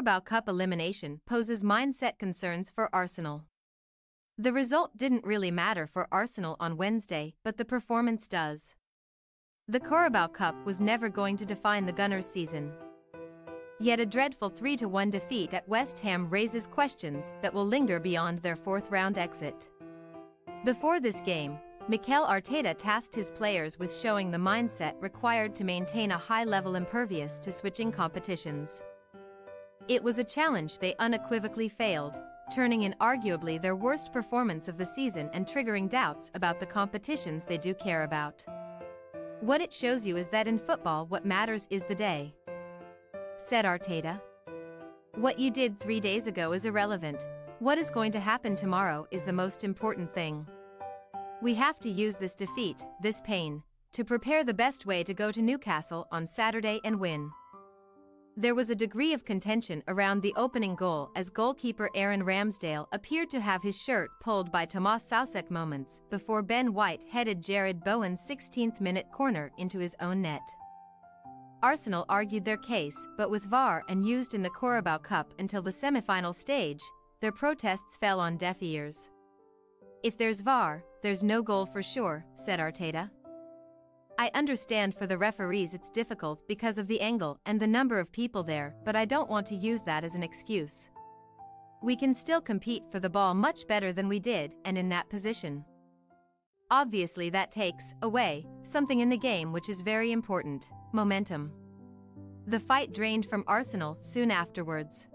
Carabao Cup elimination poses mindset concerns for Arsenal. The result didn't really matter for Arsenal on Wednesday, but the performance does. The Carabao Cup was never going to define the Gunners' season. Yet a dreadful 3-1 defeat at West Ham raises questions that will linger beyond their fourth-round exit. Before this game, Mikel Arteta tasked his players with showing the mindset required to maintain a high level impervious to switching competitions. It was a challenge they unequivocally failed, turning in arguably their worst performance of the season and triggering doubts about the competitions they do care about. What it shows you is that in football what matters is the day, said Arteta. What you did 3 days ago is irrelevant. What is going to happen tomorrow is the most important thing. We have to use this defeat, this pain, to prepare the best way to go to Newcastle on Saturday and win. There was a degree of contention around the opening goal as goalkeeper Aaron Ramsdale appeared to have his shirt pulled by Tomas Soucek moments before Ben White headed Jared Bowen's 16th-minute corner into his own net. Arsenal argued their case, but with VAR and used in the Carabao Cup until the semi-final stage, their protests fell on deaf ears. If there's VAR, there's no goal for sure, said Arteta. I understand for the referees it's difficult because of the angle and the number of people there, but I don't want to use that as an excuse. We can still compete for the ball much better than we did and in that position. Obviously that takes away something in the game which is very important: momentum. The fight drained from Arsenal soon afterwards.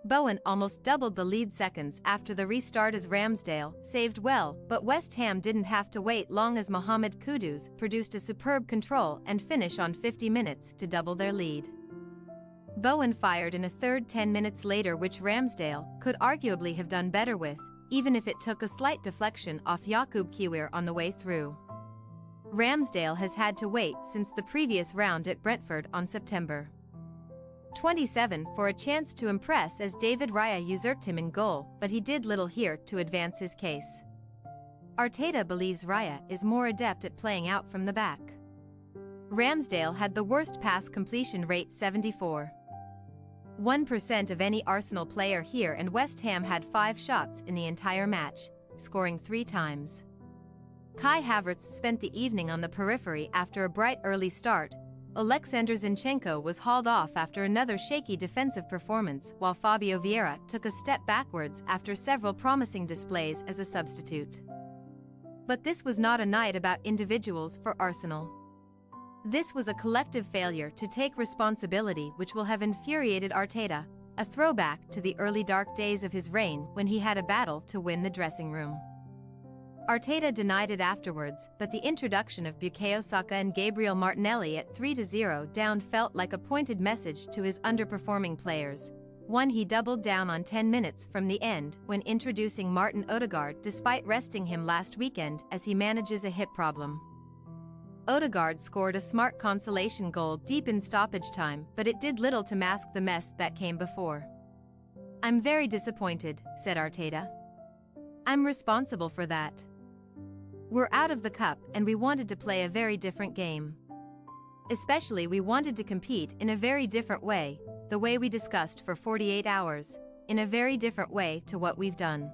Bowen almost doubled the lead seconds after the restart as Ramsdale saved well, but West Ham didn't have to wait long as Mohamed Kudus produced a superb control and finish on 50 minutes to double their lead. Bowen fired in a third 10 minutes later, which Ramsdale could arguably have done better with, even if it took a slight deflection off Jakub Kiwior on the way through. Ramsdale has had to wait since the previous round at Brentford on September 27 for a chance to impress as David Raya usurped him in goal, but he did little here to advance his case. Arteta believes Raya is more adept at playing out from the back. Ramsdale had the worst pass completion rate, 74.1% of any Arsenal player here, and West Ham had 5 shots in the entire match, scoring 3 times. Kai Havertz spent the evening on the periphery after a bright early start. Alexander Zinchenko was hauled off after another shaky defensive performance, while Fabio Vieira took a step backwards after several promising displays as a substitute. But this was not a night about individuals for Arsenal. This was a collective failure to take responsibility which will have infuriated Arteta, a throwback to the early dark days of his reign when he had a battle to win the dressing room. Arteta denied it afterwards, but the introduction of Bukayo Saka and Gabriel Martinelli at 3-0 down felt like a pointed message to his underperforming players, one he doubled down on 10 minutes from the end when introducing Martin Odegaard despite resting him last weekend as he manages a hip problem. Odegaard scored a smart consolation goal deep in stoppage time, but it did little to mask the mess that came before. "I'm very disappointed," said Arteta. "I'm responsible for that. We're out of the cup and we wanted to play a very different game. Especially we wanted to compete in a very different way, the way we discussed for 48 hours, in a very different way to what we've done."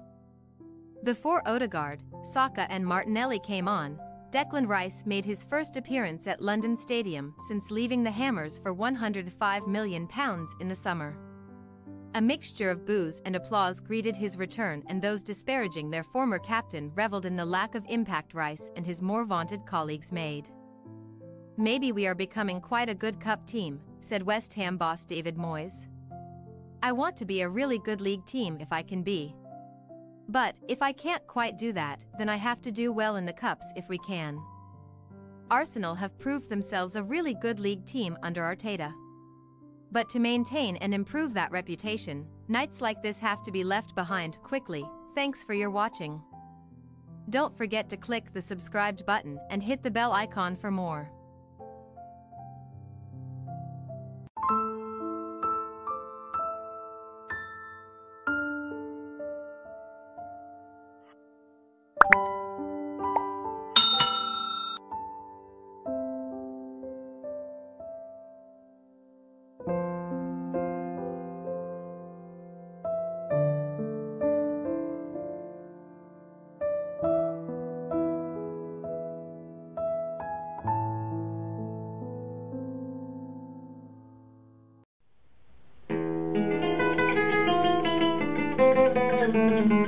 Before Odegaard, Saka and Martinelli came on, Declan Rice made his first appearance at London Stadium since leaving the Hammers for £105 million in the summer. A mixture of boos and applause greeted his return, and those disparaging their former captain reveled in the lack of impact Rice and his more vaunted colleagues made. "Maybe we are becoming quite a good cup team," said West Ham boss David Moyes. "I want to be a really good league team if I can be. But if I can't quite do that, then I have to do well in the cups if we can." Arsenal have proved themselves a really good league team under Arteta. But to maintain and improve that reputation, nights like this have to be left behind quickly. Thanks for your watching. Don't forget to click the subscribed button and hit the bell icon for more. you.